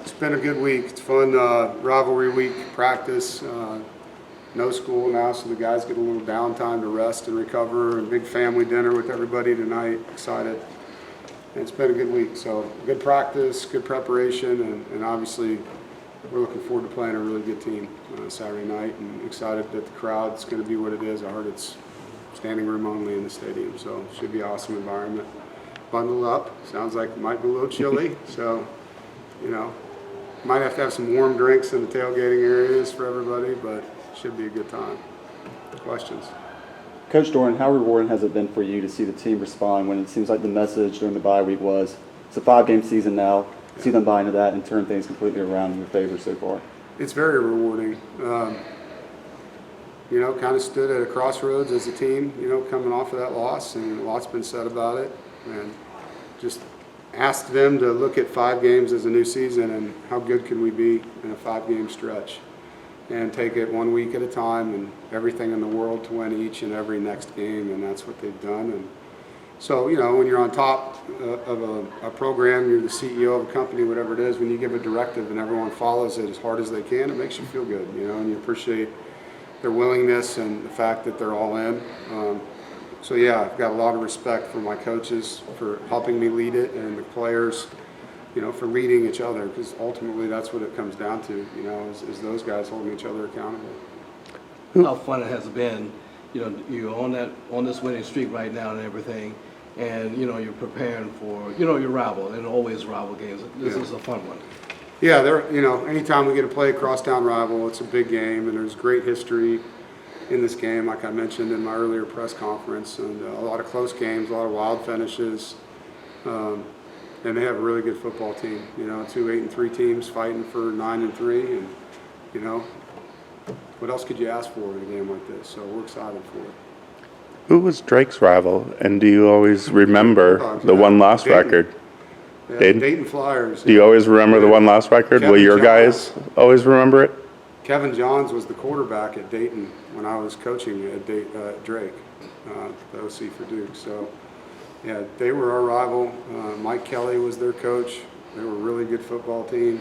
It's been a good week. It's fun rivalry week practice. No school now, so the guys get a little downtime to rest and recover. And big family dinner with everybody tonight. Excited. And it's been a good week. So good practice, good preparation, and obviously we're looking forward to playing a really good team Saturday night. And excited that the crowd's going to be what it is. I heard it's standing room only in the stadium, so it should be an awesome environment. Bundle up. Sounds like it might be a little chilly, so might have to have some warm drinks in the tailgating areas for everybody, but it should be a good time. Questions? Coach Doeren, how rewarding has it been for you to see the team respond when it seems like the message during the bye week was it's a 5-game season now, see them buy into that and turn things completely around in your favor so far? It's very rewarding. Kind of stood at a crossroads as a team, coming off of that loss, and a lot's been said about it. And just asked them to look at 5 games as a new season and how good can we be in a 5-game stretch, and take it 1 week at a time and everything in the world to win each and every next game, and that's what they've done. And so, when you're on top of a program, you're the CEO of a company, whatever it is, when you give a directive and everyone follows it as hard as they can, it makes you feel good, and you appreciate their willingness and the fact that they're all in. So yeah, I've got a lot of respect for my coaches for helping me lead it, and the players, for leading each other, because ultimately that's what it comes down to, is those guys holding each other accountable. How fun it has been, you're on this winning streak right now and everything, and you're preparing for your rival, and always rival games. This is a fun one. Yeah, anytime we get to play a crosstown rival, it's a big game, and there's great history in this game, like I mentioned in my earlier press conference, and a lot of close games, a lot of wild finishes, and they have a really good football team. 2 8-3 teams fighting for 9-3, and what else could you ask for in a game like this? So we're excited for it. Who was Drake's rival, and do you always remember the one-loss record? Yeah, Dayton? Dayton Flyers. Do you always remember the one-loss record? Will your guys always remember it? Kevin Johns was the quarterback at Dayton when I was coaching at Drake, the OC for Duke. So, yeah, they were our rival. Mike Kelly was their coach. They were a really good football team,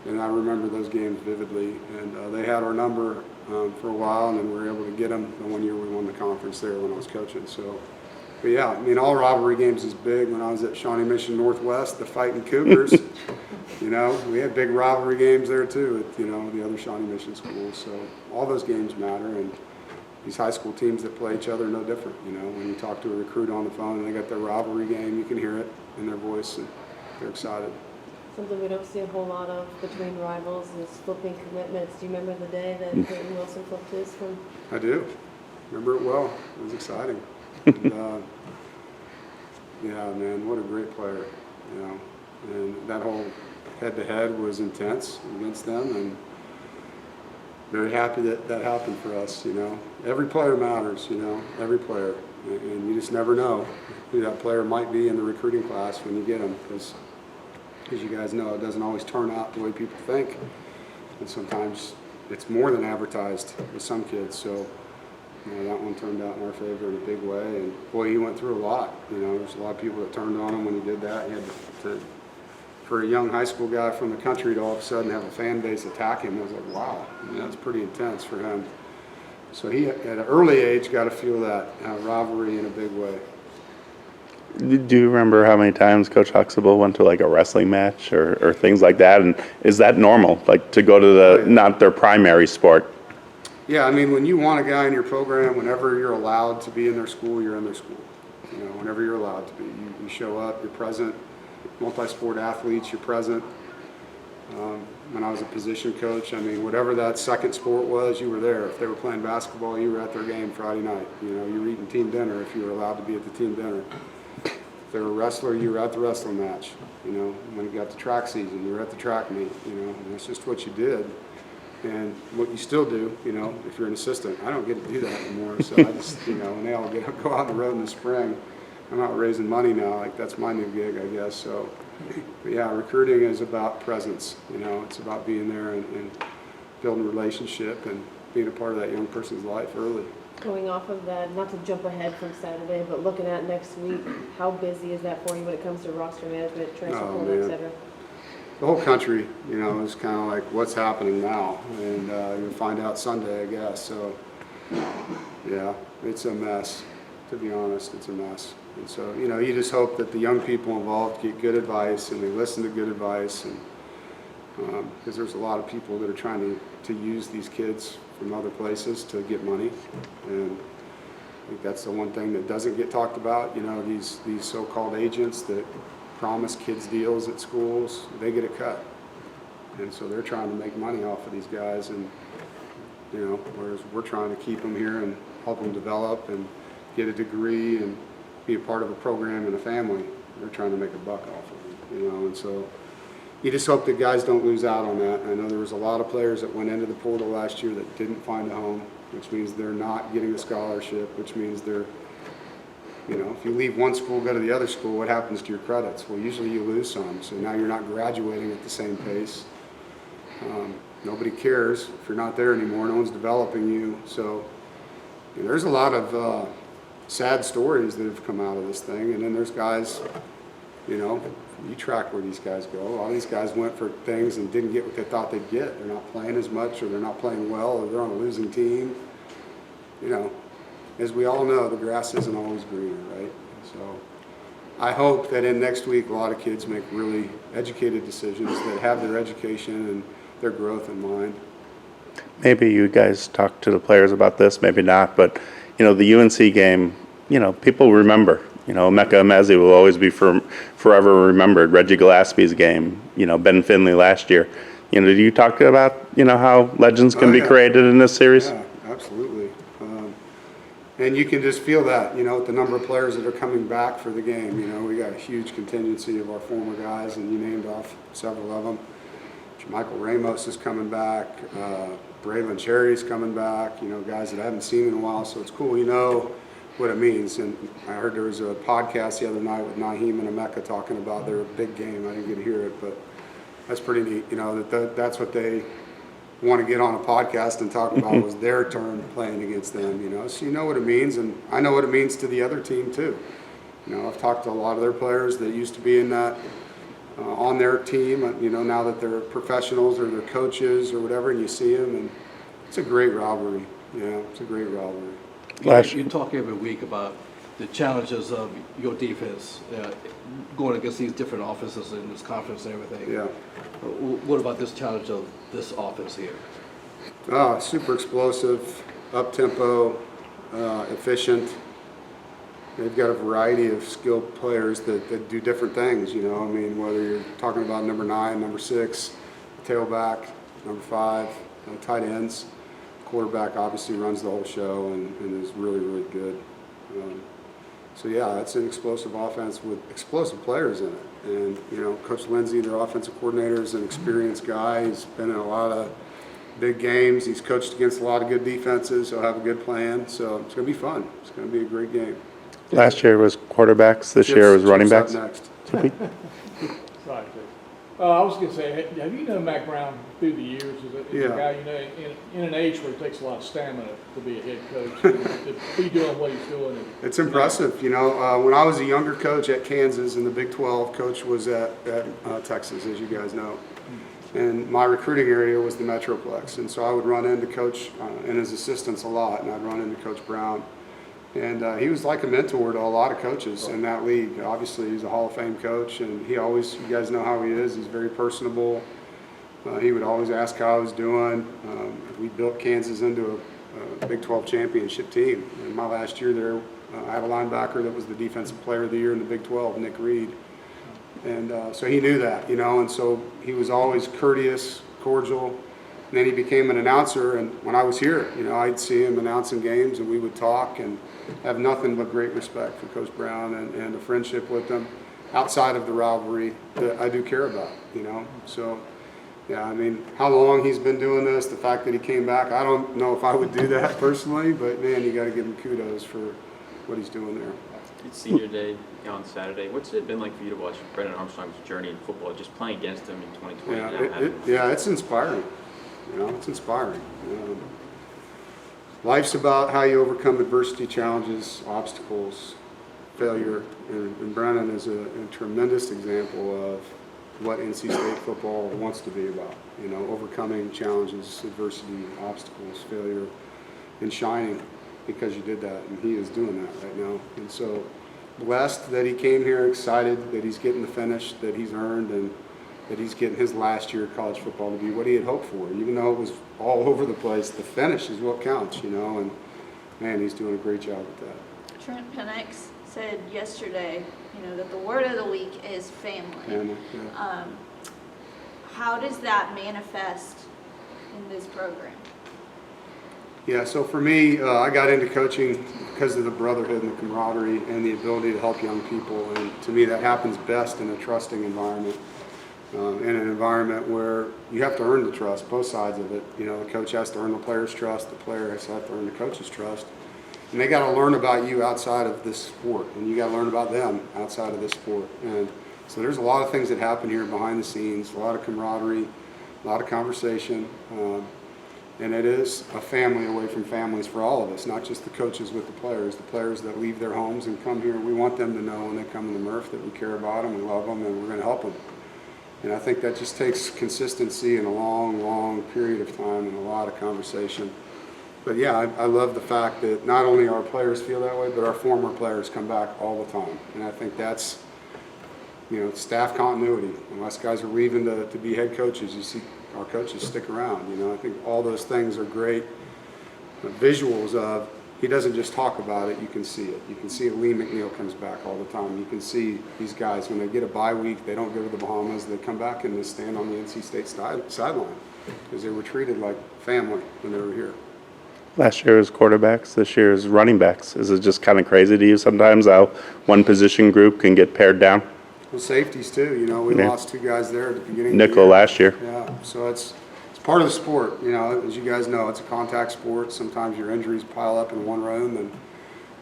and I remember those games vividly. And they had our number for a while, and then we were able to get them the one year we won the conference there when I was coaching. So, but yeah, all rivalry games is big. When I was at Shawnee Mission Northwest, the Fighting Cougars, we had big rivalry games there too at, the other Shawnee Mission schools. So all those games matter, and these high school teams that play each other are no different. When you talk to a recruit on the phone and they got their rivalry game, you can hear it in their voice, and they're excited. Something we don't see a whole lot of between rivals is flipping commitments. Do you remember the day that Peyton Wilson flipped his from? I do. Remember it well. It was exciting. And, yeah, man, what a great player, And that whole head-to-head was intense against them, and very happy that that happened for us, Every player matters, every player. And you just never know who that player might be in the recruiting class when you get them, because as you guys know, it doesn't always turn out the way people think. And sometimes it's more than advertised with some kids, so that one turned out in our favor in a big way. And boy, he went through a lot. There's a lot of people that turned on him when he did that. He had to, for a young high school guy from the country to all of a sudden have a fan base attack him, I was like, wow, that's pretty intense for him. So he, at an early age, got to feel that rivalry in a big way. Do you remember how many times Coach Huxtable went to like a wrestling match or things like that? And is that normal, like to go to not their primary sport? Yeah, when you want a guy in your program, whenever you're allowed to be in their school, you're in their school. Whenever you're allowed to be. You show up, you're present. Multi-sport athletes, you're present. When I was a position coach, whatever that second sport was, you were there. If they were playing basketball, you were at their game Friday night. You were eating team dinner if you were allowed to be at the team dinner. If they were a wrestler, you were at the wrestling match. When it got to track season, you were at the track meet. And it's just what you did. And what you still do, if you're an assistant. I don't get to do that anymore, so I just, when they all go out on the road in the spring, I'm out raising money now, like that's my new gig, I guess. So, but yeah, recruiting is about presence, it's about being there and building a relationship and being a part of that young person's life early. Going off of that, not to jump ahead from Saturday, but looking at next week, how busy is that for you when it comes to roster management, transfer portal, et cetera? the whole country, you know, is kind of like what's happening now, and you'll find out Sunday, I guess. So, yeah, it's a mess. To be honest, it's a mess. And so, you know, you just hope that the young people involved get good advice and they listen to good advice, and because there's a lot of people that are trying to use these kids from other places to get money, and I think that's the one thing that doesn't get talked about. You know, these so-called agents that promise kids deals at schools, they get a cut, and so they're trying to make money off of these guys, and you know, whereas we're trying to keep them here and help them develop and get a degree and be a part of a program and a family. They're trying to make a buck off of it, you know, and so you just hope that guys don't lose out on that. I know there was a lot of players that went into the portal last year that didn't find a home, which means they're not getting a scholarship, which means they're, you know, if you leave one school, go to the other school, what happens to your credits? Well, usually you lose some, so now you're not graduating at the same pace. Nobody cares if you're not there anymore. No one's developing you. So you know, there's a lot of sad stories that have come out of this thing, and then there's guys, you know, you track where these guys go. A lot of these guys went for things and didn't get what they thought they'd get. They're not playing as much, or they're not playing well, or they're on a losing team. You know, as we all know, the grass isn't always greener, right? So I hope that in next week a lot of kids make really educated decisions that have their education and their growth in mind. Maybe you guys talk to the players about this, maybe not, but, you know, the UNC game, you know, people remember. You know, Mecca Mezzi will always be forever remembered. Reggie Gillespie's game, you know, Ben Finley last year. You know, do you talk about, you know, how legends can be created in this series? Yeah, absolutely. And you can just feel that, you know, with the number of players that are coming back for the game. You know, we got a huge contingency of our former guys, and you named off several of them. Michael Ramos is coming back. Braylon Cherry's coming back. You know, guys that I haven't seen in a while, so it's cool. You know what it means. And I heard there was a podcast the other night with Naheem and Emeka talking about their big game. I didn't get to hear it, but that's pretty neat. You know, that's what they want to get on a podcast and talk about was their turn playing against them. You know, so you know what it means, and I know what it means to the other team too. You know, I've talked to a lot of their players that used to be in that. On their team, you know, now that they're professionals or they're coaches or whatever, and you see them, and it's a great rivalry. You know, it's a great rivalry. You talk every week about the challenges of your defense going against these different offenses in this conference and everything. Yeah. What about this challenge of this offense here? Super explosive, up-tempo, efficient. They've got a variety of skilled players that do different things, you know. I mean, whether you're talking about number 9, number 6, tailback, number 5, tight ends. Quarterback obviously runs the whole show and is really, really good. So, yeah, it's an explosive offense with explosive players in it. And, you know, Coach Lindsey, their offensive coordinator, is an experienced guy. He's been in a lot of big games. He's coached against a lot of good defenses. He'll have a good plan. So it's going to be fun. It's going to be a great game. Last year was quarterbacks. This year was running backs. Next. Sorry, I was going to say, have you known Mack Brown through the years? Is a guy, you know, in an age where it takes a lot of stamina to be a head coach, to be doing what he's doing? It's impressive. You know, when I was a younger coach at Kansas in the Big 12, Coach was at Texas, as you guys know. And my recruiting area was the Metroplex. And so I would run into Coach and his assistants a lot, and I'd run into Coach Brown. And he was like a mentor to a lot of coaches in that league. Obviously, he's a Hall of Fame coach, and he always, you guys know how he is. He's very personable. He would always ask how I was doing. We built Kansas into a Big 12 championship team. In my last year there, I had a linebacker that was the Defensive Player of the Year in the Big 12, Nick Reed. And so he knew that, you know, and so he was always courteous, cordial. And then he became an announcer, and when I was here, you know, I'd see him announcing games, and we would talk and have nothing but great respect for Coach Brown and a friendship with him outside of the rivalry that I do care about, you know. So, yeah, I mean, how long he's been doing this, the fact that he came back, I don't know if I would do that personally, but, man, you got to give him kudos for what he's doing there. It's senior day on Saturday. What's it been like for you to watch Brennan Armstrong's journey in football, just playing against him in 2020? Yeah, it's inspiring. You know, it's inspiring. Life's about how you overcome adversity, challenges, obstacles, failure, and Brennan is a tremendous example of what NC State football wants to be about, you know, overcoming challenges, adversity, obstacles, failure, and shining because you did that, and he is doing that right now. And so blessed that he came here, excited that he's getting the finish that he's earned, and that he's getting his last year of college football to be what he had hoped for. Even though it was all over the place, the finish is what counts, you know, and man, he's doing a great job with that. Trent Penix said yesterday, you know, that the word of the week is family. Family, yeah. How does that manifest in this program? Yeah, so for me, I got into coaching because of the brotherhood and the camaraderie and the ability to help young people. And to me, that happens best in a trusting environment, in an environment where you have to earn the trust, both sides of it. You know, the coach has to earn the player's trust, the player has to earn the coach's trust. And they got to learn about you outside of this sport, and you got to learn about them outside of this sport. And so there's a lot of things that happen here behind the scenes, a lot of camaraderie, a lot of conversation. And it is a family away from families for all of us, not just the coaches with the players that leave their homes and come here. We want them to know when they come to the Murph that we care about them, we love them, and we're going to help them. And I think that just takes consistency and a long, long period of time and a lot of conversation. But yeah, I love the fact that not only our players feel that way, but our former players come back all the time. And I think that's, you know, staff continuity. Unless guys are leaving to be head coaches, you see our coaches stick around. You know, I think all those things are great visuals of, he doesn't just talk about it, you can see it. You can see it. Lee McNeil comes back all the time. You can see these guys, when they get a bye week, they don't go to the Bahamas, they come back and they stand on the NC State sideline because they were treated like family when they were here. Last year was quarterbacks, this year is running backs. Is it just kind of crazy to you sometimes how one position group can get pared down? Well, safeties too, you know, we Yeah. lost two guys there at the beginning Nickel of the year. last year. Yeah, so it's part of the sport, you know, as you guys know, it's a contact sport. Sometimes your injuries pile up in one room, and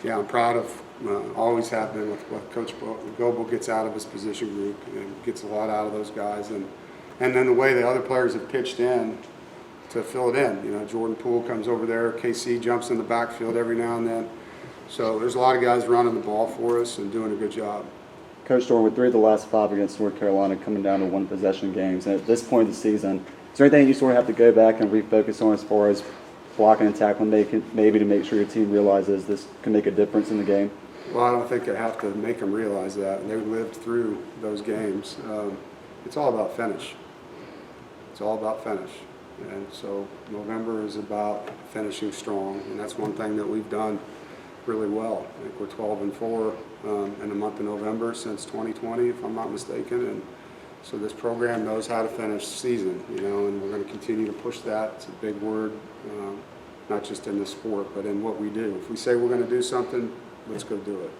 yeah, I'm proud of, always have been with what Coach Goebel gets out of his position group and gets a lot out of those guys. And then the way the other players have pitched in to fill it in. You know, Jordan Poole comes over there, KC jumps in the backfield every now and then. So there's a lot of guys running the ball for us and doing a good job. Coach Doeren, with 3 of the last 5 against North Carolina coming down to one possession games, and at this point of the season, is there anything you sort of have to go back and refocus on as far as blocking and tackling, maybe to make sure your team realizes this can make a difference in the game? Well, I don't think I have to make them realize that. They lived through those games. It's all about finish. It's all about finish. And so November is about finishing strong, and that's one thing that we've done really well. I think we're 12-4 in the month of November since 2020, if I'm not mistaken. And so this program knows how to finish the season, you know, and we're going to continue to push that. It's a big word, not just in the sport, but in what we do. If we say we're going to do something, let's go do it.